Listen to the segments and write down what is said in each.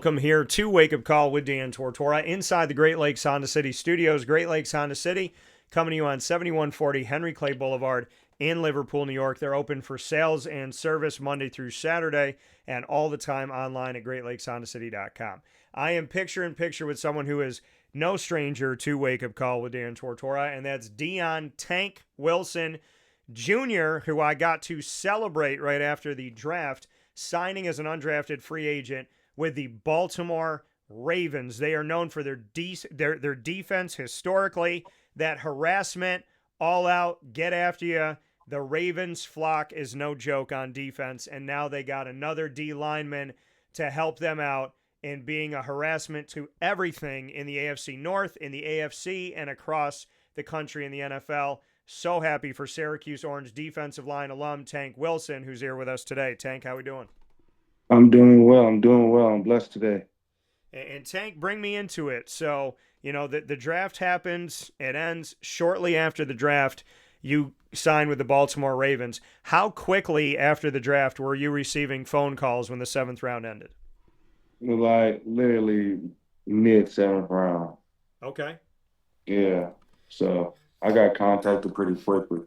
Welcome here to Wake Up Call with Dan Tortora inside the Great Lakes Honda City studios. Great Lakes Honda City coming to you on 7140 Henry Clay Boulevard in Liverpool, New York. They're open for sales and service Monday through Saturday and all the time online at greatlakeshondacity.com. I am picture in picture with someone who is no stranger to Wake Up Call with Dan Tortora, and that's Dion Tank Wilson Jr., who I got to celebrate right after the draft, signing as an undrafted free agent with the Baltimore Ravens. They are known for their defense historically, that harassment, all out, get after you. The Ravens flock is no joke on defense, and now they got another D lineman to help them out in being a harassment to everything in the AFC North, in the AFC, and across the country in the NFL. So happy for Syracuse Orange defensive line alum Tank Wilson, who's here with us today. Tank, how we doing? I'm doing well. I'm blessed today. And Tank, bring me into it. So, the draft happens. It ends shortly after the draft. You signed with the Baltimore Ravens. How quickly after the draft were you receiving phone calls when the seventh round ended? Like literally mid seventh round. Okay. Yeah. So I got contacted pretty quickly.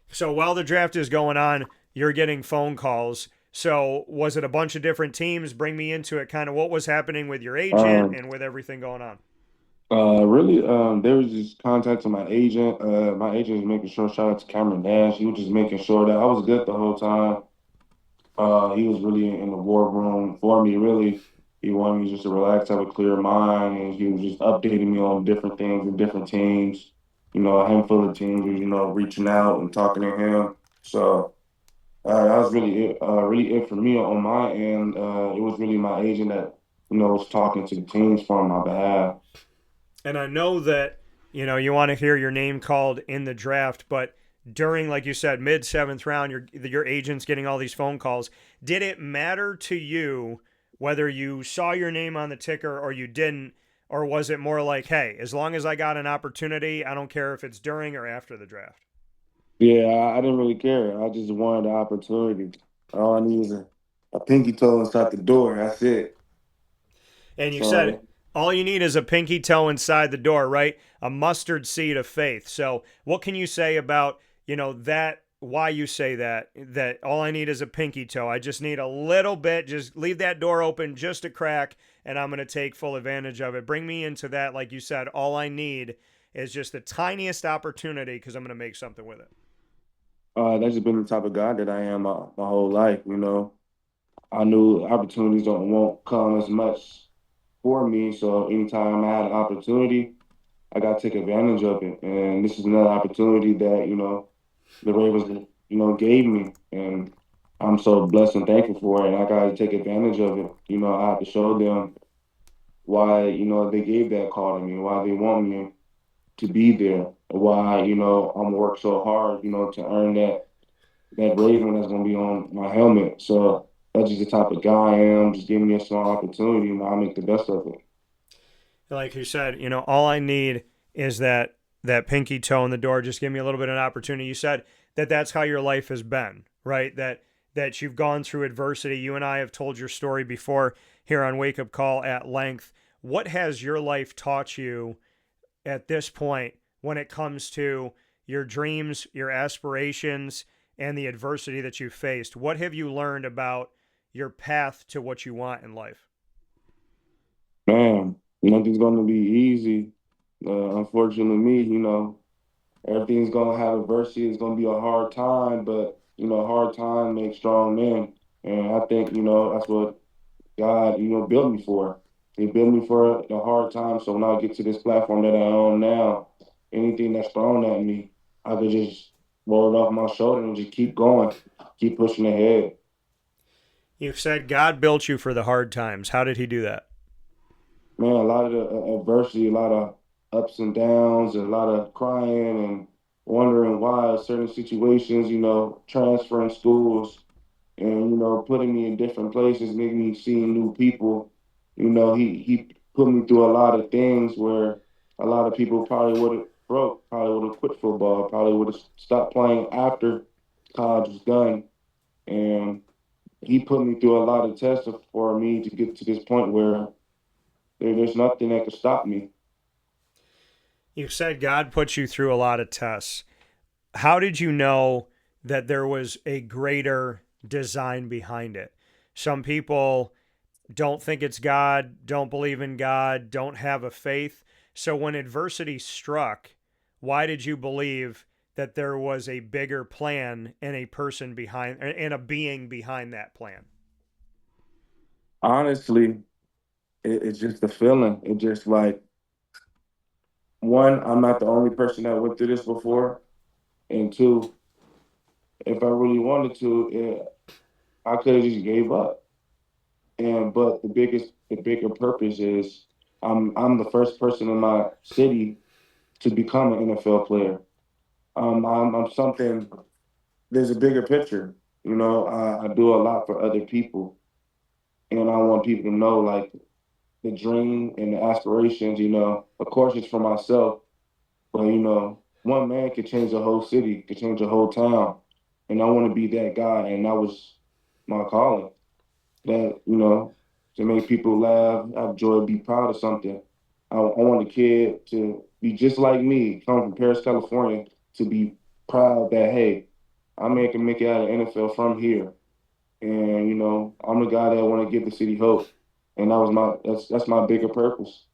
So while the draft is going on, you're getting phone calls. So was it a bunch of different teams? Bring me into it. Kind of what was happening with your agent Um, and with everything going on. really, there was just contacting my agent. My agent was making sure, shout out to Cameron Nash. He was just making sure that I was good the whole time. He was really in the war room for me, really. He wanted me just to relax, have a clear mind, and he was just updating me on different things and different teams. A handful of teams, reaching out and talking to him. So that was really it for me on my end. It was really my agent that, was talking to the teams for my behalf. And I know that, you want to hear your name called in the draft, but during, like you said, mid seventh round, your agent's getting all these phone calls. Did it matter to you whether you saw your name on the ticker or you didn't? Or was it more like, hey, as long as I got an opportunity, I don't care if it's during or after the draft? Yeah, I didn't really care. I just wanted the opportunity. All I need is a pinky toe inside the door. That's it. And you said So all you need is a pinky toe inside the door, right? A mustard seed of faith. So, what can you say about, that? Why you say that all I need is a pinky toe. I just need a little bit. Just leave that door open just a crack, and I'm going to take full advantage of it. Bring me into that. Like you said, all I need is just the tiniest opportunity because I'm going to make something with it. that's just been the type of guy that I am my whole life. I knew opportunities don't won't come as much for me. So anytime I had an opportunity, I got to take advantage of it. And this is another opportunity that, the Ravens, gave me. And I'm so blessed and thankful for it. And I got to take advantage of it. I have to show them why, they gave that call to me, why they want me to be there, why, I'm work so hard, to earn that Raven that's gonna be on my helmet. So that's just the type of guy I am. Just give me a small opportunity, and I'll make the best of it. Like you said, all I need is that pinky toe in the door. Just give me a little bit of an opportunity. You said that that's how your life has been, right? That you've gone through adversity. You and I have told your story before here on Wake Up Call at length. What has your life taught you at this point when it comes to your dreams, your aspirations, and the adversity that you faced? What have you learned about your path to what you want in life? Man, nothing's gonna be easy. Unfortunately, me, everything's gonna have adversity. It's gonna be a hard time, but hard time makes strong men. And I think that's what God built me for. He built me for the hard time. So when I get to this platform that I'm on now, anything that's thrown at me, I could just roll it off my shoulder and just keep going, keep pushing ahead. You said God built you for the hard times. How did he do that? Man, a lot of the adversity, a lot of ups and downs, a lot of crying and wondering why certain situations, transferring schools and, putting me in different places, making me see new people. He put me through a lot of things where a lot of people probably would have broke, probably would have quit football, probably would have stopped playing after college was done. And he put me through a lot of tests for me to get to this point where there's nothing that could stop me. You said God put you through a lot of tests. How did you know that there was a greater design behind it? Some people don't think it's God, don't believe in God, don't have a faith. So when adversity struck, why did you believe that there was a bigger plan and a person behind and a being behind that plan? Honestly, it's just a feeling. It just like one, I'm not the only person that went through this before, and two, if I really wanted to, I could have just gave up. And but the bigger purpose is I'm the first person in my city to become an NFL player. I'm something. There's a bigger picture. You know, I do a lot for other people, and I want people to know like the dream and the aspirations. You know, of course, it's for myself, but you know, one man could change a whole city, could change a whole town, and I want to be that guy. And that was my calling. That to make people laugh, have joy, be proud of something. I want a kid to be just like me, come from Paris, California, to be proud that hey, I can make it out of NFL from here, and I'm the guy that want to give the city hope, and that's my bigger purpose.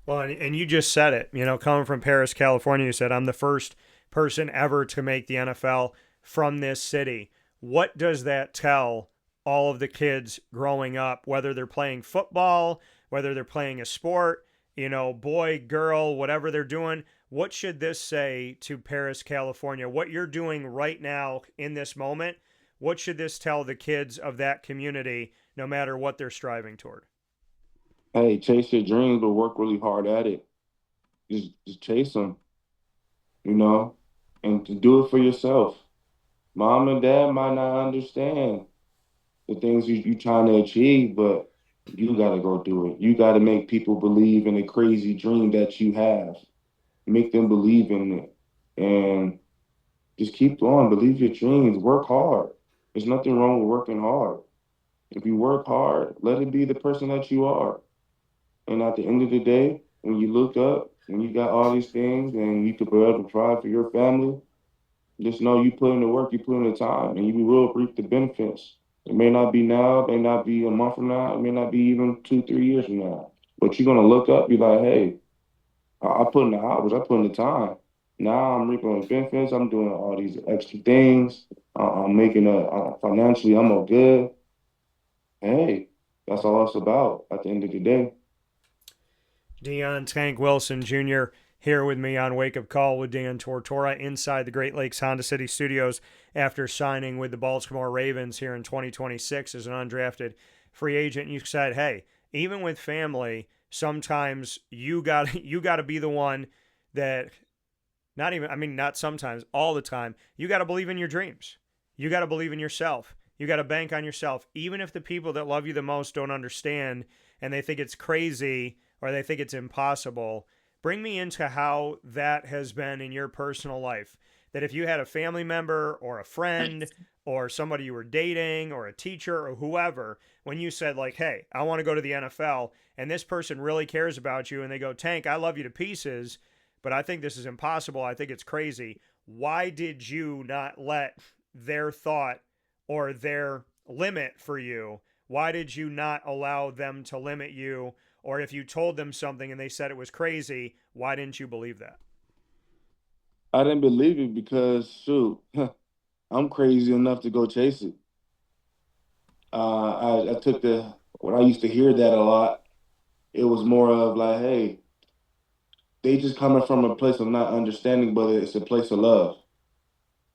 Well, and you just said it, coming from Paris, California, you said, I'm the first person ever to make the NFL from this city. What does that tell all of the kids growing up, whether they're playing football, whether they're playing a sport, boy, girl, whatever they're doing? What should this say to Paris, California? What you're doing right now in this moment, what should this tell the kids of that community, no matter what they're striving toward? Hey, chase your dreams, but work really hard at it. Just chase them, you know, and to do it for yourself. Mom and dad might not understand the things you trying to achieve, but you got to go do it. You got to make people believe in a crazy dream that you have. Make them believe in it, and just keep going. Believe your dreams. Work hard. There's nothing wrong with working hard. If you work hard, let it be the person that you are. And at the end of the day, when you look up and you got all these things and you could be able to provide for your family, just know you put in the work, you put in the time, and you will reap the benefits. It may not be now, it may not be a month from now, it may not be even 2, 3 years from now. But you're gonna look up, be like, hey, I put in the hours, I put in the time. Now I'm reaping the benefits. I'm doing all these extra things. I'm making financially, I'm all good. Hey, that's all it's about at the end of the day. Dion Tank Wilson Jr. here with me on Wake Up Call with Dan Tortora inside the Great Lakes Honda City Studios after signing with the Baltimore Ravens here in 2026 as an undrafted free agent. You said, hey, even with family, sometimes you got to be the one that not sometimes, all the time, you got to believe in your dreams. You got to believe in yourself. You got to bank on yourself. Even if the people that love you the most don't understand and they think it's crazy or they think it's impossible, bring me into how that has been in your personal life. That if you had a family member or a friend or somebody you were dating or a teacher or whoever, when you said, like, hey, I want to go to the NFL, and this person really cares about you, and they go, Tank, I love you to pieces, but I think this is impossible. I think it's crazy. Why did you not let their thought or their limit for you? Why did you not allow them to limit you? Or if you told them something and they said it was crazy, why didn't you believe that? I didn't believe it because shoot, I'm crazy enough to go chase it. I took the when I used to hear that a lot, it was more of like, hey, they just coming from a place of not understanding, but it's a place of love.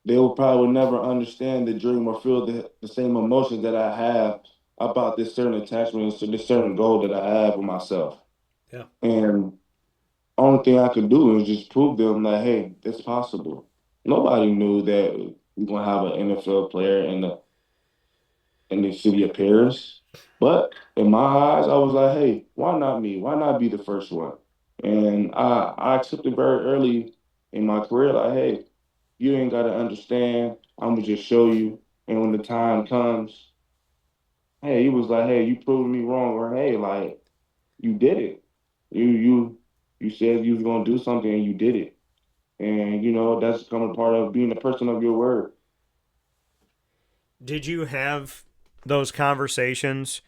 They will probably never understand the dream or feel the same emotions that I have about this certain attachment, so this certain goal that I have with myself. Yeah. And only thing I could do is just prove them that, hey, it's possible. Nobody knew that we're gonna have an NFL player in the city of Paris. But in my eyes, I was like, hey, why not me? Why not be the first one? And I accepted very early in my career, like, hey, you ain't gotta understand. I'm gonna just show you. And when the time comes, hey, he was like, hey, you proved me wrong, or hey, like you did it. You said you was gonna do something and you did it. And that's become a part of being a person of your word. Did you have those conversations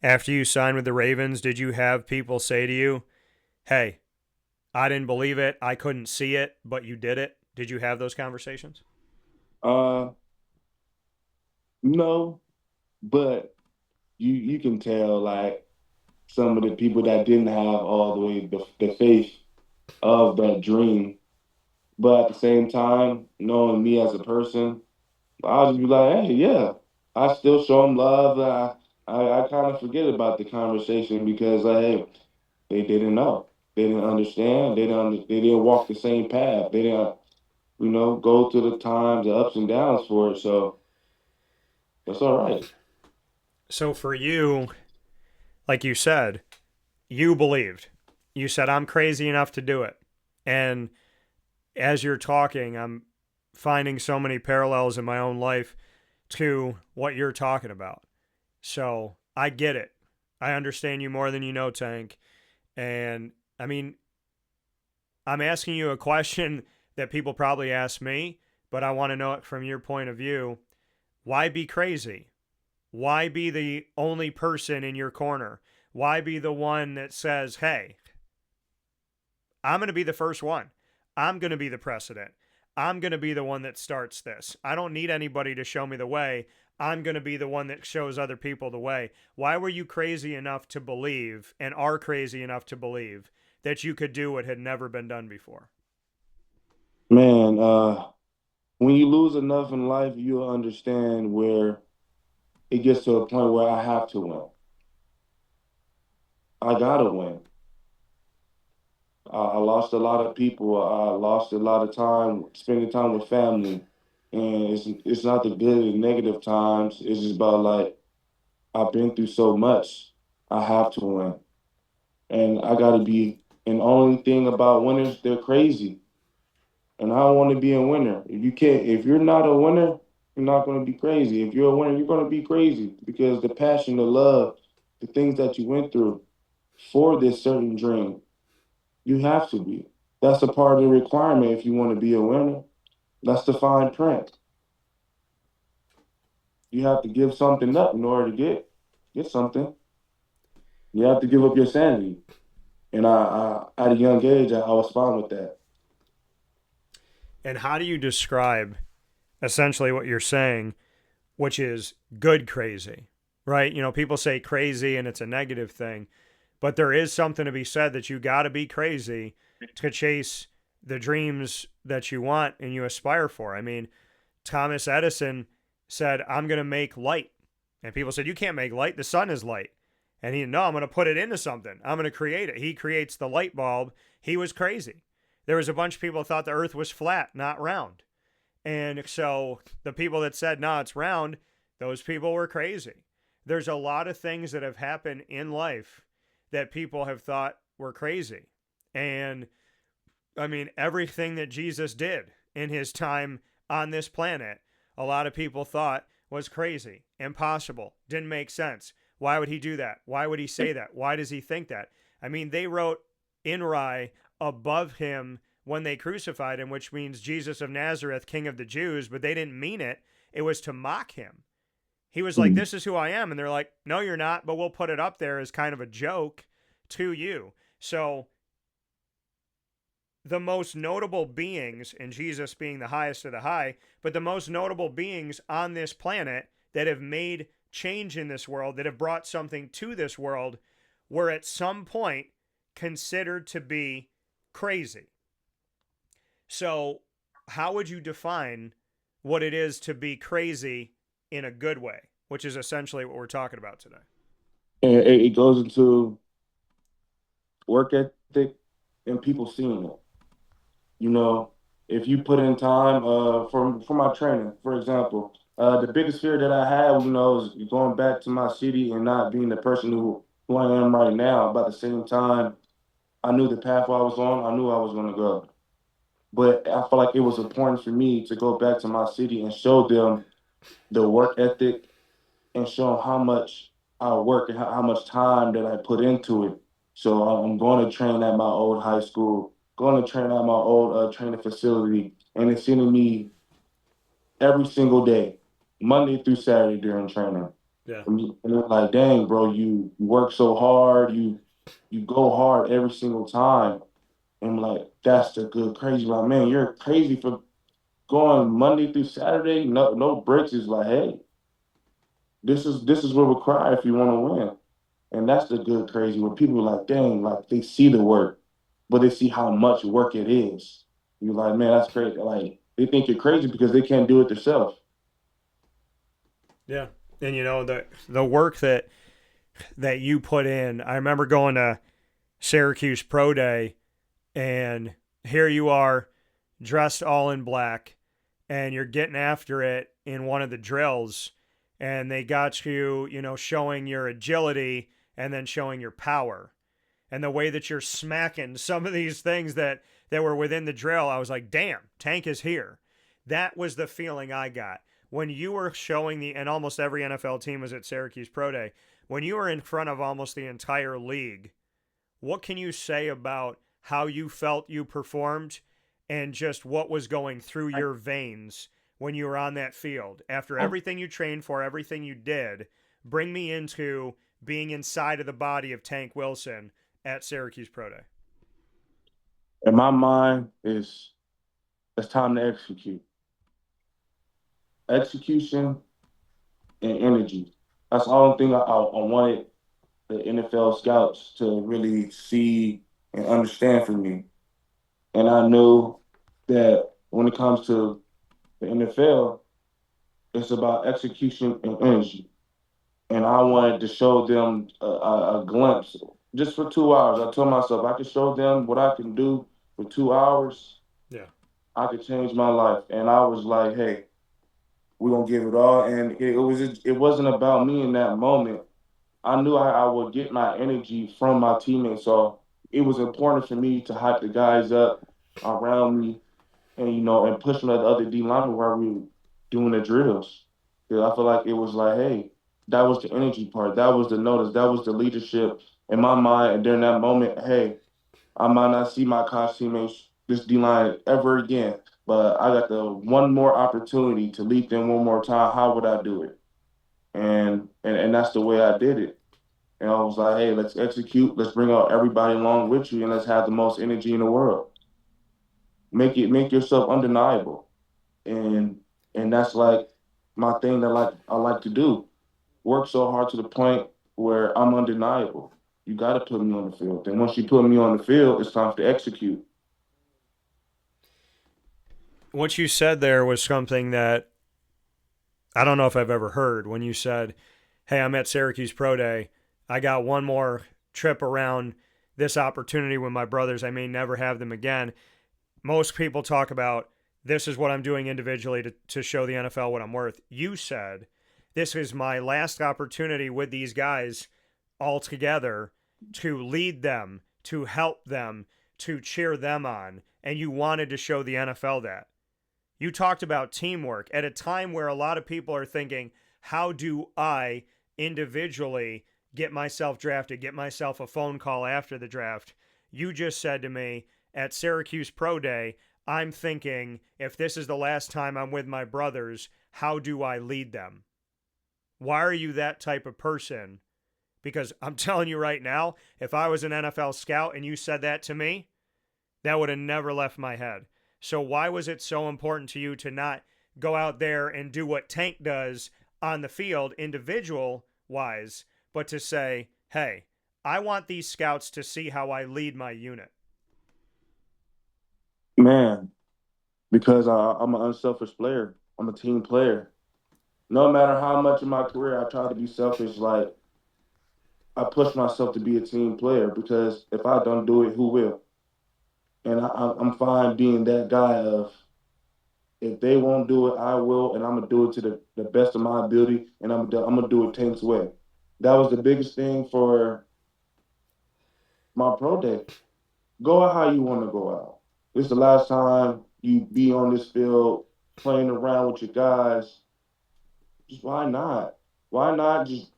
after you signed with the Ravens? Did you have people say to you, hey, I didn't believe it, I couldn't see it, but you did it? Did you have those conversations? Uh, no, but you can tell like some of the people that didn't have all the way the faith of that dream. But at the same time, knowing me as a person, I'll just be like, hey, yeah, I still show them love. I kind of forget about the conversation because, like, hey, they didn't know. They didn't understand. They didn't walk the same path. They didn't, go through the times, the ups and downs for it. So that's all right. So for you, like you said, you believed. You said, I'm crazy enough to do it. And as you're talking, I'm finding so many parallels in my own life to what you're talking about. So I get it. I understand you more than you know, Tank. And I mean, I'm asking you a question that people probably ask me, but I want to know it from your point of view. Why be crazy? Why be the only person in your corner? Why be the one that says, hey, I'm going to be the first one? I'm going to be the precedent. I'm going to be the one that starts this. I don't need anybody to show me the way. I'm going to be the one that shows other people the way. Why were you crazy enough to believe and are crazy enough to believe that you could do what had never been done before? Man, when you lose enough in life, you'll understand where it gets to a point where I have to win. I gotta win. I lost a lot of people. I lost a lot of time spending time with family, and it's not the good and negative times. It's just about like I've been through so much. I have to win, and I gotta be. And the only thing about winners, they're crazy, and I want to be a winner. If you're not a winner, you're not gonna be crazy. If you're a winner, you're gonna be crazy because the passion, the love, the things that you went through for this certain dream. You have to be. That's a part of the requirement if you want to be a winner. That's the fine print. You have to give something up in order to get something. You have to give up your sanity. And at a young age, I was fine with that. And how do you describe essentially what you're saying, which is good crazy, right? You know, people say crazy and it's a negative thing, but there is something to be said that you got to be crazy to chase the dreams that you want and you aspire for. I mean, Thomas Edison said, I'm going to make light. And people said, you can't make light. The sun is light. And he, no, I'm going to put it into something. I'm going to create it. He creates the light bulb. He was crazy. There was a bunch of people that thought the earth was flat, not round. And so the people that said, no, it's round, those people were crazy. There's a lot of things that have happened in life that people have thought were crazy. And I mean, everything that Jesus did in his time on this planet, a lot of people thought was crazy, impossible, didn't make sense. Why would he do that? Why would he say that? Why does he think that? I mean, they wrote MON-FRI above him when they crucified him, which means Jesus of Nazareth, King of the Jews, but they didn't mean it. It was to mock him. He was like, Mm. this is who I am. And they're like, no, you're not, but we'll put it up there as kind of a joke to you. So the most notable beings, and Jesus being the highest of the high, but the most notable beings on this planet that have made change in this world, that have brought something to this world, were at some point considered to be crazy. So, how would you define what it is to be crazy in a good way, which is essentially what we're talking about today? And it goes into work ethic and people seeing it. You know, if you put in time for my training, for example, the biggest fear that I had, is going back to my city and not being the person who I am right now. But at the same time, I knew the path I was on. I knew I was going to go. But I felt like it was important for me to go back to my city and show them the work ethic and show them how much. I work and how much time that I put into it. So I'm going to train at my old high school, going to train at my old training facility, and it's sending me every single day, Monday through Saturday during training. Yeah. And it's like, dang, bro, you work so hard, you go hard every single time. And I'm like, that's the good crazy. Like, man, you're crazy for going Monday through Saturday, no breaks. Is like, hey, this is what required if you want to win. And that's the good crazy when people are like, dang, like they see the work, but they see how much work it is. You're like, man, that's crazy. Like they think you're crazy because they can't do it themselves. Yeah. And the work that you put in. I remember going to Syracuse Pro Day, and here you are dressed all in black, and you're getting after it in one of the drills, and they got you, showing your agility and then showing your power. And the way that you're smacking some of these things that were within the drill, I was like, damn, Tank is here. That was the feeling I got when you were showing and almost every NFL team was at Syracuse Pro Day, when you were in front of almost the entire league. What can you say about how you felt you performed and just what was going through your veins when you were on that field? After everything you trained for, everything you did, bring me into being inside of the body of Tank Wilson at Syracuse Pro Day. And my mind is it's time to execute. Execution and energy. That's the only thing I wanted the NFL scouts to really see and understand from me. And I knew that when it comes to the NFL, it's about execution and energy. And I wanted to show them a glimpse just for 2 hours. I told myself I could show them what I can do for 2 hours. Yeah. I could change my life. And I was like, hey, we're gonna give it all. And it wasn't about me in that moment. I knew I would get my energy from my teammates. So it was important for me to hype the guys up around me and and push them at the other D linemen while we were doing the drills. Because I feel like it was like, hey, that was the energy part. That was the notice. That was the leadership in my mind. And during that moment, hey, I might not see my college teammates, this D line ever again, but I got the one more opportunity to lead them one more time. How would I do it? And that's the way I did it. And I was like, hey, let's execute. Let's bring out everybody along with you, and let's have the most energy in the world. Make yourself undeniable. And and that's like my thing that I like to do. Work so hard to the point where I'm undeniable. You got to put me on the field. And once you put me on the field, it's time to execute. What you said there was something that I don't know if I've ever heard when you said, hey, I'm at Syracuse Pro Day. I got one more trip around this opportunity with my brothers. I may never have them again. Most people talk about this is what I'm doing individually to show the NFL what I'm worth. You said this is my last opportunity with these guys all together to lead them, to help them, to cheer them on. And you wanted to show the NFL that. You talked about teamwork at a time where a lot of people are thinking, how do I individually get myself drafted, get myself a phone call after the draft? You just said to me at Syracuse Pro Day, I'm thinking if this is the last time I'm with my brothers, how do I lead them? Why are you that type of person? Because I'm telling you right now, if I was an NFL scout and you said that to me, that would have never left my head. So why was it so important to you to not go out there and do what Tank does on the field individual wise, but to say, hey, I want these scouts to see how I lead my unit? Man, because I'm an unselfish player. I'm a team player. No matter how much in my career I try to be selfish, like I push myself to be a team player because if I don't do it, who will? And I'm fine being that guy of if they won't do it, I will, and I'm gonna do it to the best of my ability, and I'm gonna do it Tank's way. That was the biggest thing for my pro day. Go out how you want to go out. It's the last time you be on this field playing around with your guys. Just why not? Why not just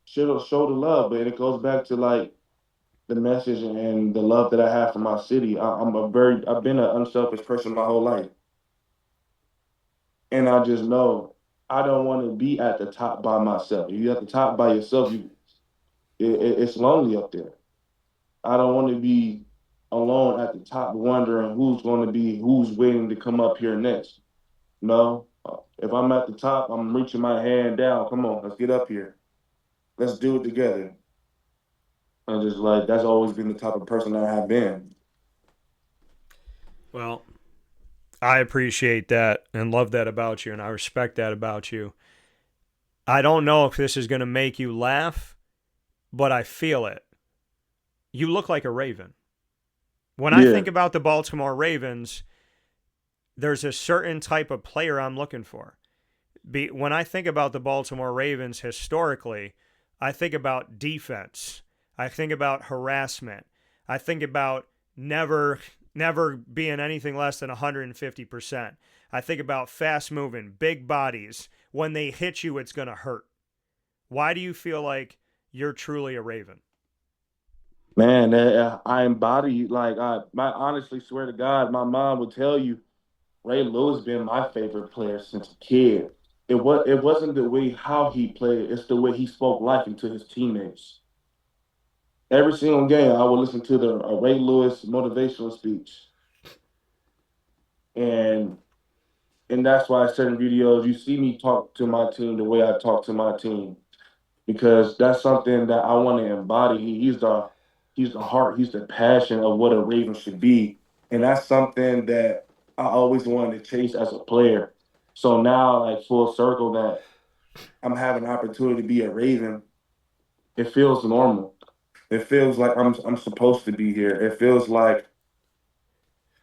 show the love, but it goes back to like the message and the love that I have for my city. I've been an unselfish person my whole life, and I just know I don't want to be at the top by myself. If you're at the top by yourself, it's lonely up there. I don't want to be alone at the top, wondering who's waiting to come up here next. No, if I'm at the top, I'm reaching my hand down. Come on, let's get up here. Let's do it together. And just like that's always been the type of person that I have been. Well, I appreciate that and love that about you, and I respect that about you. I don't know if this is going to make you laugh, but I feel it. You look like a Raven. When I Yeah, think about the Baltimore Ravens, there's a certain type of player I'm looking for. When I think about the Baltimore Ravens historically, I think about defense. I think about harassment. I think about never being anything less than 150%. I think about fast moving, big bodies. When they hit you, it's going to hurt. Why do you feel like you're truly a Raven? man, I embody like I honestly swear to God, my mom would tell you Ray Lewis been my favorite player since a kid. It wasn't the way how he played, it's the way he spoke life into his teammates. Every single game, I would listen to the Ray Lewis motivational speech, and that's why certain videos you see me talk to my team the way I talk to my team because that's something that I want to embody. He's the heart, he's the passion of what a Raven should be, and that's something that I always wanted to chase as a player. So now, like full circle, that I'm having an opportunity to be a Raven, it feels normal. It feels like I'm supposed to be here. It feels like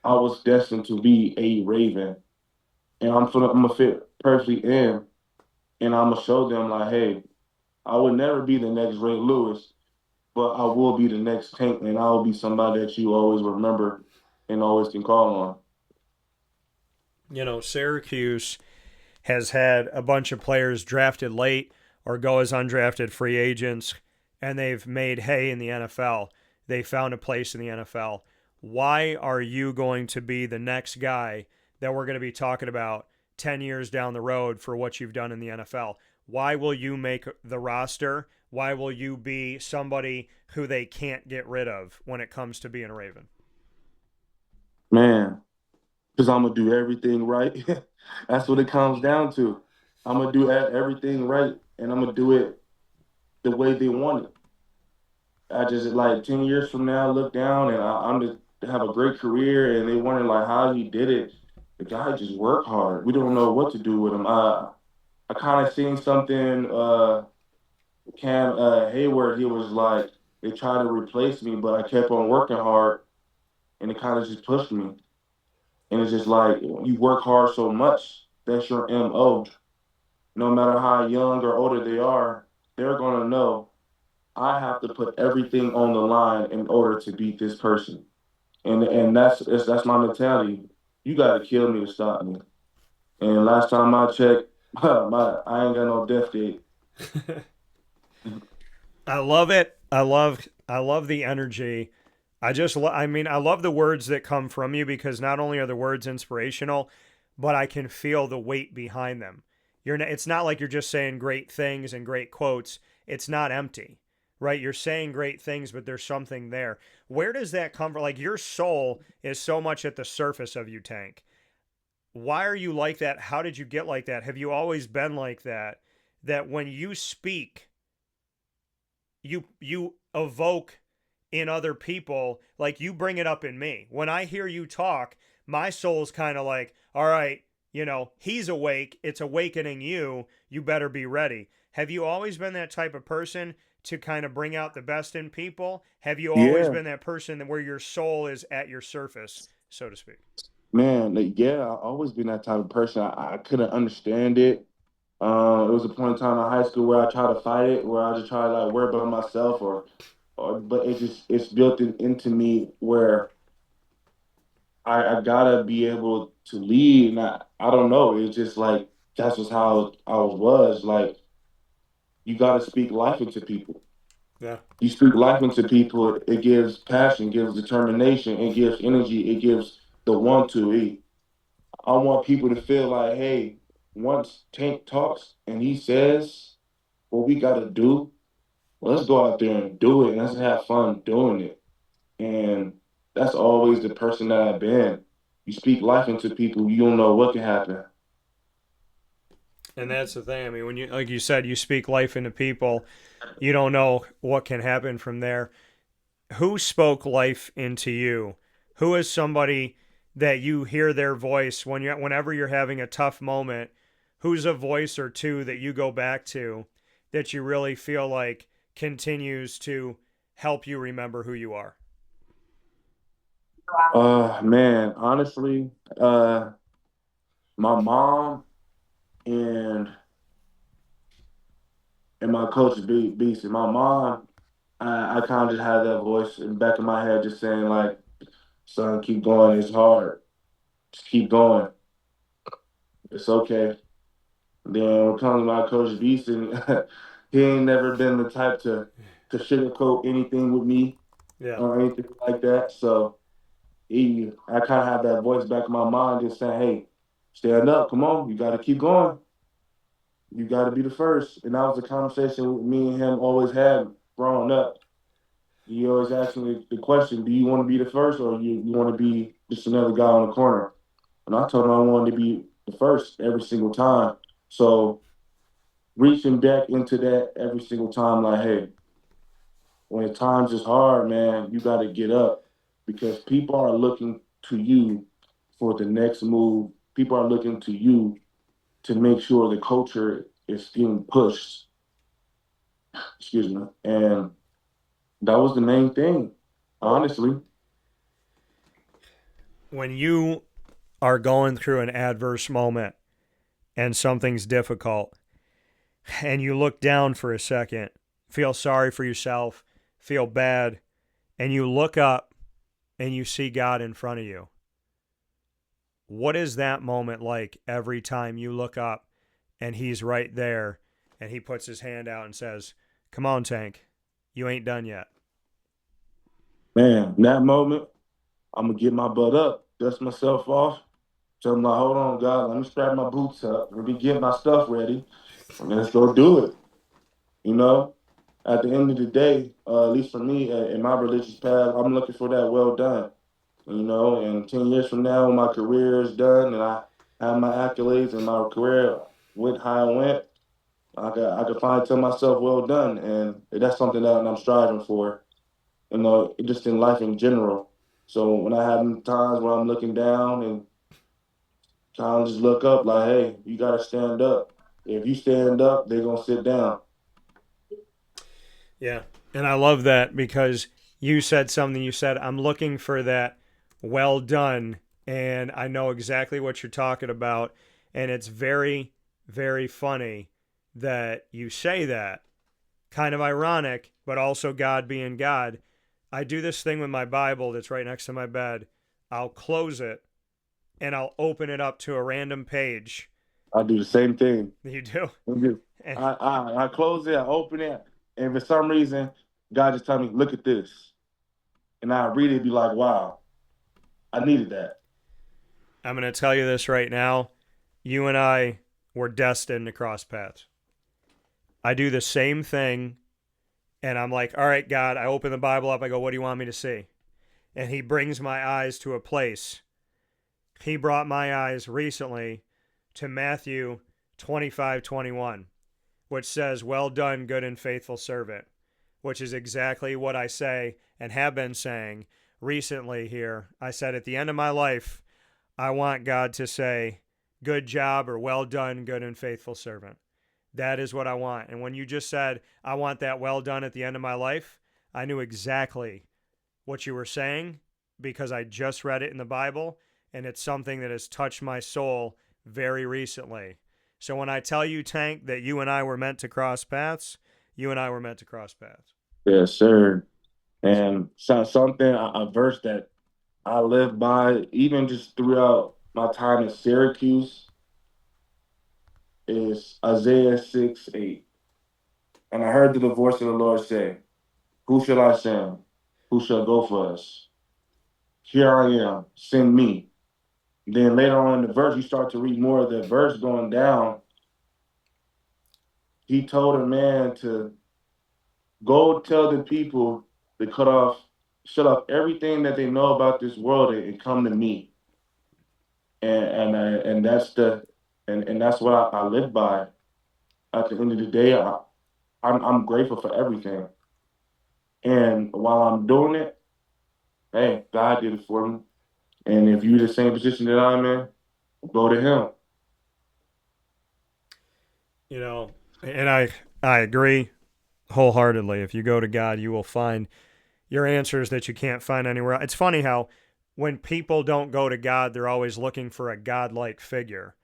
I was destined to be a Raven, and I'm gonna fit perfectly in, and I'm gonna show them like, hey, I would never be the next Ray Lewis, but I will be the next Tank, and I will be somebody that you always remember and always can call on. Syracuse has had a bunch of players drafted late or go as undrafted free agents, and they've made hay in the NFL. They found a place in the NFL. Why are you going to be the next guy that we're going to be talking about 10 years down the road for what you've done in the NFL? Why will you make the roster? Why will you be somebody who they can't get rid of when it comes to being a Raven? Man, because I'm gonna do everything right. That's what it comes down to. I'm gonna do everything right, and I'm gonna do it the way they want it. I just like 10 years from now, look down and I'm just have a great career, and they wonder like how he did it. The guy just worked hard. We don't know what to do with him. I kind of seen something. Cam Hayward, he was like they tried to replace me, but I kept on working hard, and it kind of just pushed me. And it's just like you work hard so much, that's your MO. No matter how young or older they are, they're gonna know I have to put everything on the line in order to beat this person. And that's my mentality. You got to kill me to stop me. And last time I checked, I ain't got no death date. I love it. I love the energy. I love the words that come from you because not only are the words inspirational, but I can feel the weight behind them. It's not like you're just saying great things and great quotes. It's not empty. Right? You're saying great things, but there's something there. Where does that come from? Like your soul is so much at the surface of you, Tank. Why are you like that? How did you get like that? Have you always been like that? That when you speak, you evoke in other people, like you bring it up in me when I hear you talk. My soul's kind of like, all right, he's awake, it's awakening you better be ready. Have you always been that type of person to kind of bring out the best in people? Have you always Yeah, been that person that where your soul is at your surface, so to speak? man. Like, yeah, I've always been that type of person. I couldn't understand it. It was a point in time in high school where I tried to fight it, where I just tried to like worry about myself, but it's built into me where I gotta be able to lead. And I don't know. It's just like that's just how I was. Like you got to speak life into people. Yeah. You speak life into people, it gives passion, gives determination, it gives energy, it gives the want to eat. I want people to feel like, hey, once Tank talks and he says what we got to do, let's go out there and do it and let's have fun doing it. And that's always the person that I've been. You speak life into people, you don't know what can happen. And that's the thing. I mean, when you, like you said, you speak life into people, you don't know what can happen from there. Who spoke life into you? Who is somebody that you hear their voice whenever you're having a tough moment? Who's a voice or two that you go back to that you really feel like continues to help you remember who you are? Man, honestly, my mom and my coach beast. My mom, I kind of just had that voice in the back of my head just saying like, son, keep going, it's hard. Just keep going. It's okay. Then when it comes to my coach Beeson, he ain't never been the type to sugarcoat anything with me Yeah. or anything like that. So I kind of have that voice back in my mind just saying, hey, stand up, come on, you got to keep going. You got to be the first. And that was the conversation me and him always had growing up. He always asked me the question, do you want to be the first or you want to be just another guy on the corner? And I told him I wanted to be the first every single time. So reaching back into that every single time, like, hey, when times is hard, man, you got to get up because people are looking to you for the next move. People are looking to you to make sure the culture is getting pushed. Excuse me. And that was the main thing, honestly. When you are going through an adverse moment and something's difficult, and you look down for a second, feel sorry for yourself, feel bad, and you look up and you see God in front of you. What is that moment like every time you look up and he's right there and he puts his hand out and says, "Come on, Tank, you ain't done yet." Man, in that moment, I'm gonna get my butt up, dust myself off, tell him like, hold on, God, let me strap my boots up, let me get my stuff ready, and let's go do it. You know, at the end of the day, at least for me, in my religious path, I'm looking for that well done. You know, and 10 years from now, when my career is done and I have my accolades and my career went how it went, I could finally tell myself well done, and that's something that I'm striving for. You know, just in life in general. So when I have times where I'm looking down and kind of just look up, like, hey, you got to stand up. If you stand up, they're gonna sit down. Yeah. And I love that because you said something. You said, "I'm looking for that well done." And I know exactly what you're talking about. And it's very, very funny that you say that. Kind of ironic, but also God being God. I do this thing with my Bible that's right next to my bed. I'll close it and I'll open it up to a random page. I do the same thing. You do? And I close it, I open it, and for some reason, God just tell me, look at this. And I read it, be like, wow, I needed that. I'm going to tell you this right now. You and I were destined to cross paths. I do the same thing, and I'm like, all right, God, I open the Bible up. I go, what do you want me to see? And He brings my eyes to a place. He brought my eyes recently to Matthew 25:21, which says, "Well done, good and faithful servant," which is exactly what I say and have been saying recently here. I said at the end of my life, I want God to say, "Good job," or "Well done, good and faithful servant." That is what I want. And when you just said, "I want that well done" at the end of my life, I knew exactly what you were saying because I just read it in the Bible and it's something that has touched my soul very recently. So when I tell you, Tank, that you and I were meant to cross paths, you and I were meant to cross paths. Yes, sir. And something, a verse that I live by, even just throughout my time in Syracuse, is Isaiah 6:8. And I heard the voice of the Lord say, "Who shall I send? Who shall go for us? Here I am, send me." Then later on in the verse, you start to read more of the verse going down. He told a man to go tell the people to shut off everything that they know about this world and come to me. And that's and that's what I live by. At the end of the day, I'm grateful for everything. And while I'm doing it, hey, God did it for me. And if you're the same position that I'm in, go to Him. You know, and I agree wholeheartedly. If you go to God, you will find your answers that you can't find anywhere else. It's funny how when people don't go to God, they're always looking for a godlike figure.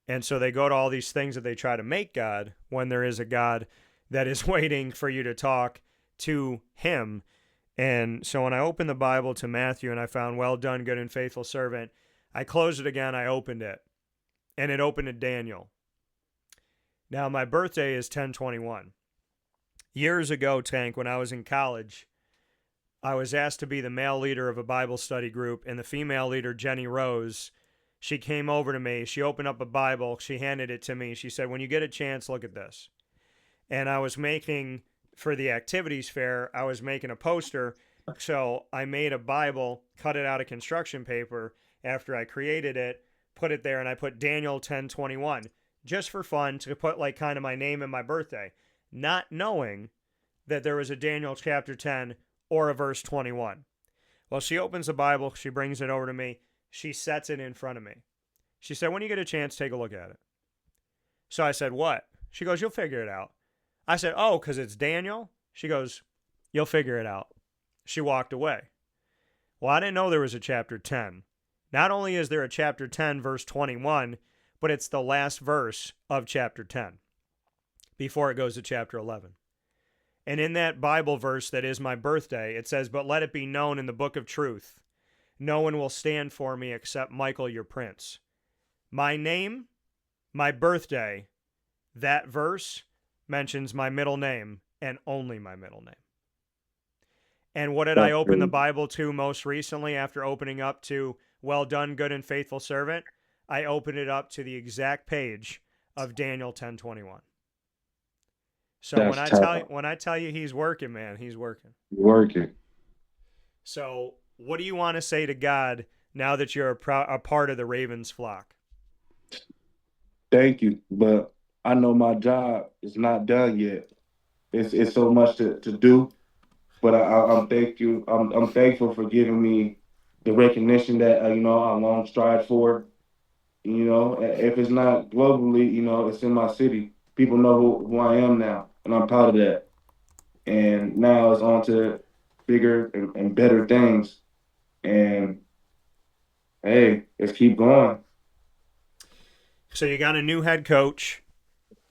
And so they go to all these things that they try to make God when there is a God that is waiting for you to talk to him. And so when I opened the Bible to Matthew and I found, "Well done, good and faithful servant," I closed it again, I opened it, and it opened to Daniel. Now, my birthday is 10/21. Years ago, Tank, when I was in college, I was asked to be the male leader of a Bible study group, and the female leader, Jenny Rose, she came over to me. She opened up a Bible. She handed it to me. She said, "When you get a chance, look at this." And I was making, for the activities fair, I was making a poster. So I made a Bible, cut it out of construction paper after I created it, put it there, and I put Daniel 10:21 just for fun to put like kind of my name and my birthday, not knowing that there was a Daniel chapter 10 or a verse 21. Well, she opens the Bible, she brings it over to me, she sets it in front of me. She said, "When you get a chance, take a look at it." So I said, "What?" She goes, "You'll figure it out." I said, "Oh, because it's Daniel?" She goes, "You'll figure it out." She walked away. Well, I didn't know there was a chapter 10. Not only is there a chapter 10, verse 21, but it's the last verse of chapter 10 before it goes to chapter 11. And in that Bible verse that is my birthday, it says, "But let it be known in the book of truth, no one will stand for me except Michael, your prince." My name, my birthday, that verse mentions my middle name and only my middle name. And what did I That's open the crazy. Bible to most recently after opening up to "Well done, good and faithful servant"? I opened it up to the exact page of Daniel 10:21. So That's tough. when I tell you he's working, man, he's working. Working. So, what do you want to say to God now that you're a part of the Ravens flock? Thank you. But I know my job is not done yet. It's so much to do. But I'm thank you. I'm thankful for giving me the recognition that I long strive for. If it's not globally, it's in my city. People know who I am now, and I'm proud of that. And now it's on to bigger and better things. And hey, let's keep going. So you got a new head coach.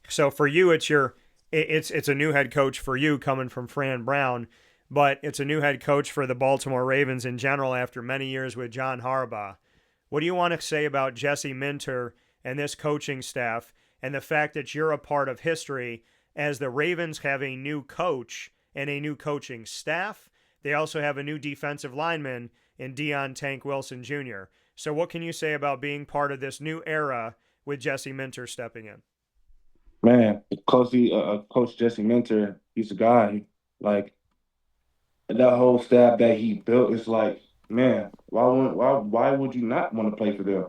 So for you, it's a new head coach for you coming from Fran Brown, but it's a new head coach for the Baltimore Ravens in general after many years with John Harbaugh. What do you want to say about Jesse Minter and this coaching staff and the fact that you're a part of history as the Ravens have a new coach and a new coaching staff? They also have a new defensive lineman in Dion Tank Wilson Jr. So what can you say about being part of this new era with Jesse Minter stepping in? Man, Coach Jesse Mentor, he's a guy. Like that whole staff that he built is like, man, why would you not want to play for them?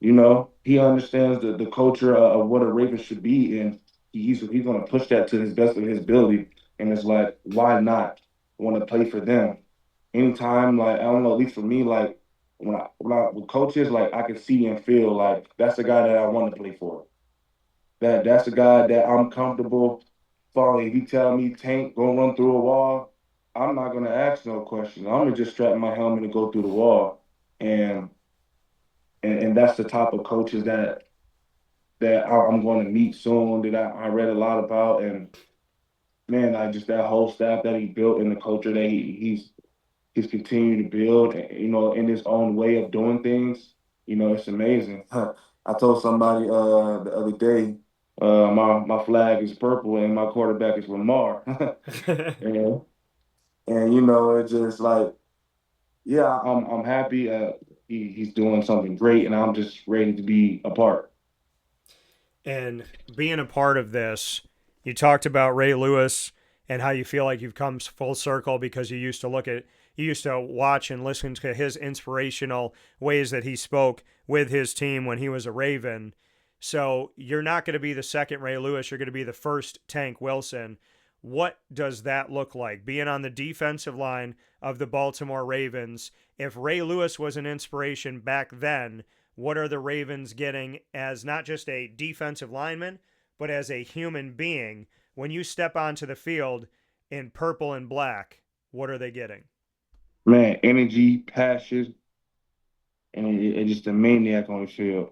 He understands the culture of what a Raven should be, and he's going to push that to his best of his ability. And it's like, why not want to play for them? Anytime, like I don't know, at least for me, like when I with coaches, like I can see and feel like that's the guy that I want to play for. That's the guy that I'm comfortable following. If you tell me Tank gonna run through a wall, I'm not gonna ask no question. I'm gonna just strap my helmet and go through the wall. And and that's the type of coaches that I'm going to meet soon that I read a lot about. And man, I just that whole staff that he built and the culture that he's continued to build, in his own way of doing things. It's amazing. I told somebody the other day. My flag is purple and my quarterback is Lamar. and and it's just like, yeah, I'm happy. He's doing something great, and I'm just ready to be a part. And being a part of this, you talked about Ray Lewis and how you feel like you've come full circle because you used to watch and listen to his inspirational ways that he spoke with his team when he was a Raven. So you're not going to be the second Ray Lewis, you're going to be the first Tank Wilson. What does that look like? Being on the defensive line of the Baltimore Ravens, if Ray Lewis was an inspiration back then, what are the Ravens getting as not just a defensive lineman, but as a human being? When you step onto the field in purple and black, what are they getting? Man, energy, passion, and it's just a maniac on the field.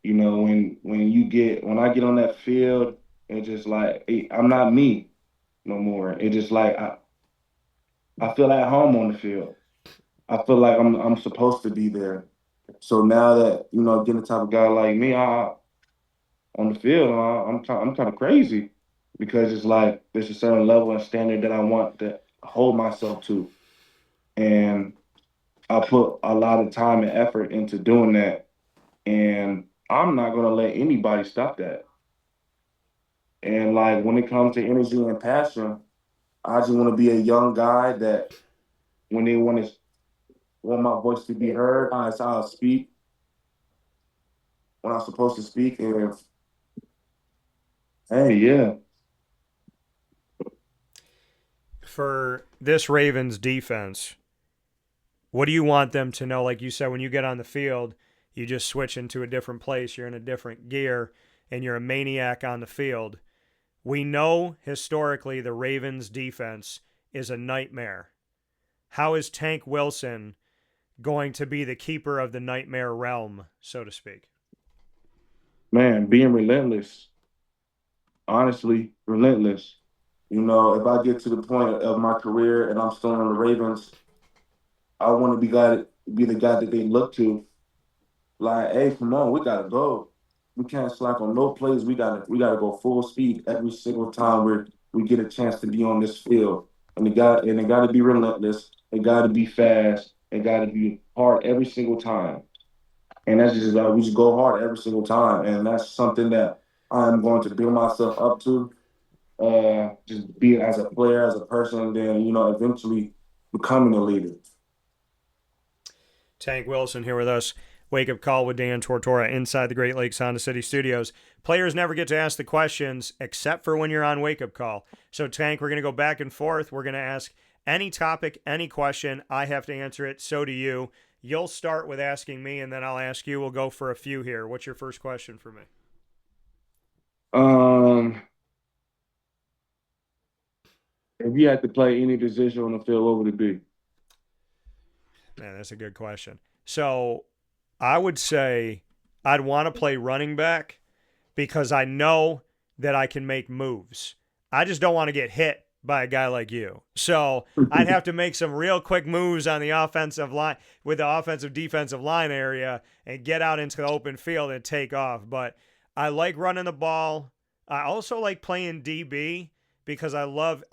When I get on that field, it's just like I'm not me no more. It's just like I feel at home on the field. I feel like I'm supposed to be there. So now that getting the type of guy like me, on the field, I'm kind of crazy because it's like there's a certain level and standard that I want to hold myself to, and I put a lot of time and effort into doing that, and I'm not gonna let anybody stop that. And like when it comes to energy and passion, I just want to be a young guy that when they want my voice to be heard, I'll speak when I'm supposed to speak, and hey, yeah. For this Ravens defense, what do you want them to know? Like you said, when you get on the field, you just switch into a different place, you're in a different gear, and you're a maniac on the field. We know historically the Ravens defense is a nightmare. How is Tank Wilson going to be the keeper of the nightmare realm, so to speak? Man, being relentless, honestly, relentless. If I get to the point of my career and I'm still on the Ravens, I want to be the guy that they look to. Like, hey, come on, we gotta go. We can't slack on no plays. We gotta go full speed every single time we get a chance to be on this field. And it gotta be relentless. It gotta be fast. It gotta be hard every single time. And that's just like we just go hard every single time. And that's something that I'm going to build myself up to. Just be it as a player, as a person, then eventually becoming a leader. Tank Wilson here with us. Wake Up Call with Dan Tortora inside the Great Lakes Honda City Studios. Players never get to ask the questions except for when you're on Wake Up Call. So, Tank, we're going to go back and forth. We're going to ask any topic, any question. I have to answer it. So do you. You'll start with asking me, and then I'll ask you. We'll go for a few here. What's your first question for me? Um, if you had to play any position on the field, what would it be? Man, that's a good question. So, I would say I'd want to play running back because I know that I can make moves. I just don't want to get hit by a guy like you. So I'd have to make some real quick moves on the offensive line with the offensive defensive line area and get out into the open field and take off. But I like running the ball. I also like playing DB because I love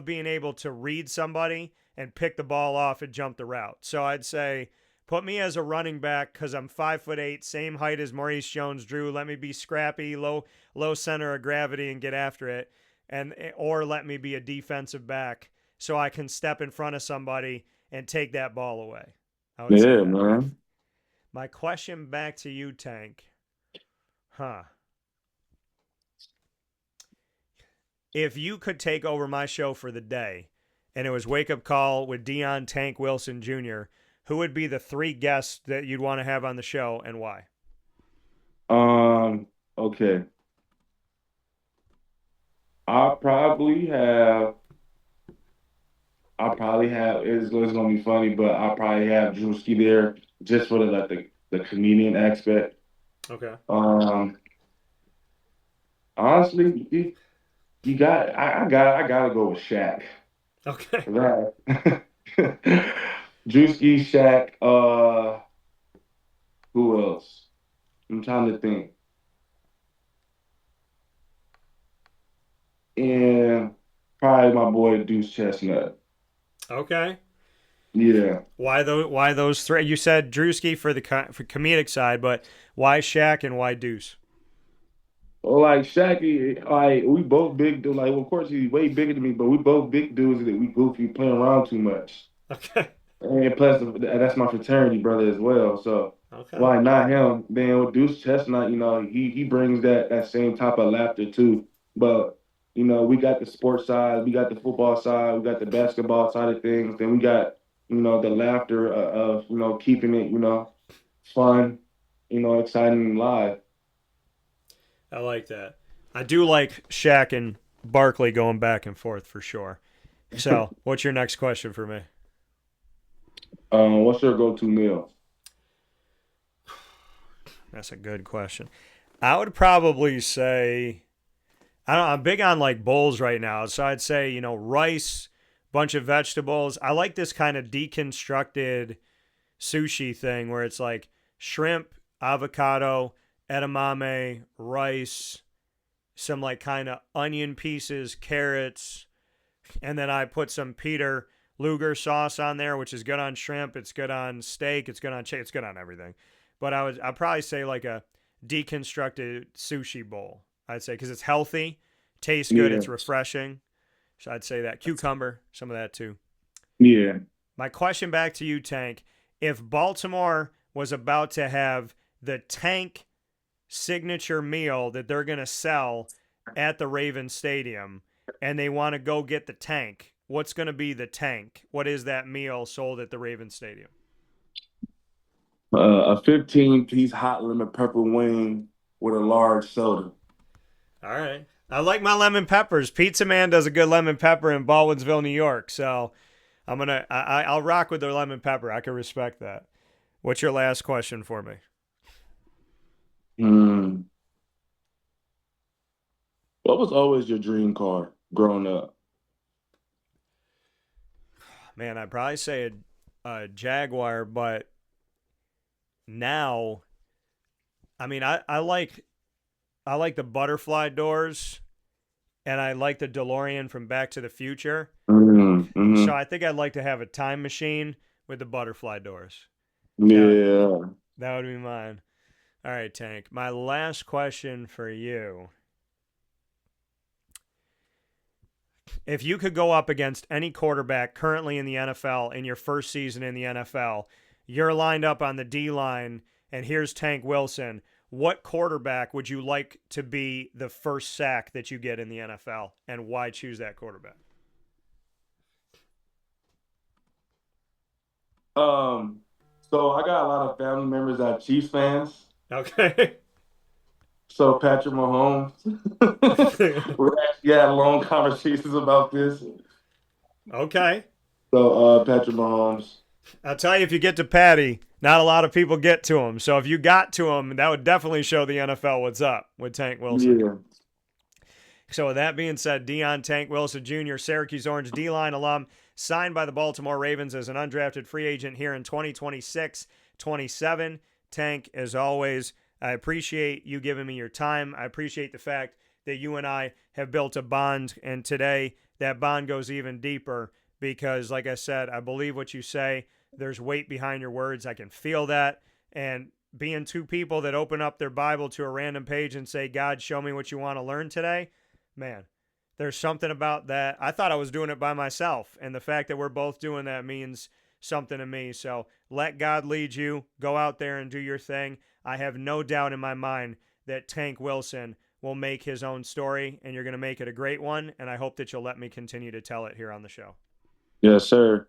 being able to read somebody and pick the ball off and jump the route. So I'd say put me as a running back because I'm 5'8", same height as Maurice Jones-Drew. Let me be scrappy, low center of gravity, and get after it. And or let me be a defensive back so I can step in front of somebody and take that ball away. I would say Yeah, that. man. My question back to you, Tank. Huh. If you could take over my show for the day and it was Wake Up Call with Dion Tank Wilson Jr., who would be the three guests that you'd want to have on the show and why? Um, okay. I probably have it's gonna be funny, but I probably have Drewski there just for the comedian aspect. Okay. Um, honestly, you got I gotta go with Shaq. Okay. Right. Drewski, Shaq, who else? I'm trying to think. Probably my boy Deuce Chestnut. Okay. Yeah. Why those three? You said Drewski for the for comedic side, but why Shaq and why Deuce? Well, like Shaq, like we both big dudes. Like, well, of course, he's way bigger than me, but we both big dudes that we goofy playing around too much. Okay. And plus, that's my fraternity brother as well. So Okay. why not him? Then with Deuce Chestnut, he brings that same type of laughter too. But we got the sports side, we got the football side, we got the basketball side of things. Then we got the laughter of keeping it fun, exciting and live. I like that. I do like Shaq and Barkley going back and forth for sure. So, what's your next question for me? What's your go-to meal? That's a good question. I would probably say I don't know, I'm big on like bowls right now. So I'd say, rice, bunch of vegetables. I like this kind of deconstructed sushi thing where it's like shrimp, avocado, edamame, rice, some like kind of onion pieces, carrots, and then I put some Peter Luger sauce on there, which is good on shrimp. It's good on steak. It's good on chicken. It's good on everything. But I'd probably say like a deconstructed sushi bowl. I'd say because it's healthy, tastes good, Yeah, it's refreshing. So I'd say that cucumber, some of that too. yeah. My question back to you, Tank: if Baltimore was about to have the Tank signature meal that they're going to sell at the Ravens Stadium and they want to go get the tank, what's going to be the tank? What is that meal sold at the Ravens Stadium? A 15-piece hot lemon pepper wing with a large soda. All right. I like my lemon peppers. Pizza Man does a good lemon pepper in Baldwinsville, New York. So I'll rock with the lemon pepper. I can respect that. What's your last question for me? Hmm. What was always your dream car growing up? Man, I'd probably say a Jaguar, but now, I mean, I like the butterfly doors, and I like the DeLorean from Back to the Future. So Mm-hmm. I think I'd like to have a time machine with the butterfly doors. That Yeah. that would be mine. All right, Tank. My last question for you: if you could go up against any quarterback currently in the NFL in your first season in the NFL, you're lined up on the D line, and here's Tank Wilson. What quarterback would you like to be the first sack that you get in the NFL, and why choose that quarterback? Um, so I got a lot of family members that are Chiefs fans. Okay. So Patrick Mahomes, we actually had long conversations about this. Okay. So Patrick Mahomes, I'll tell you, if you get to Patty, not a lot of people get to him. So if you got to him, that would definitely show the NFL what's up with Tank Wilson. yeah, So with that being said, Dion Tank Wilson Jr., Syracuse Orange D-line alum, signed by the Baltimore Ravens as an undrafted free agent here in 2026-27. Tank, as always, I appreciate you giving me your time. I appreciate the fact that you and I have built a bond, and today that bond goes even deeper because, like I said, I believe what you say. There's weight behind your words. I can feel that. And being two people that open up their Bible to a random page and say, God, show me what you want to learn today, man, there's something about that. I thought I was doing it by myself, and the fact that we're both doing that means something to me. So let God lead you. Go out there and do your thing. I have no doubt in my mind that Tank Wilson will make his own story, and you're going to make it a great one. And I hope that you'll let me continue to tell it here on the show. yes, sir.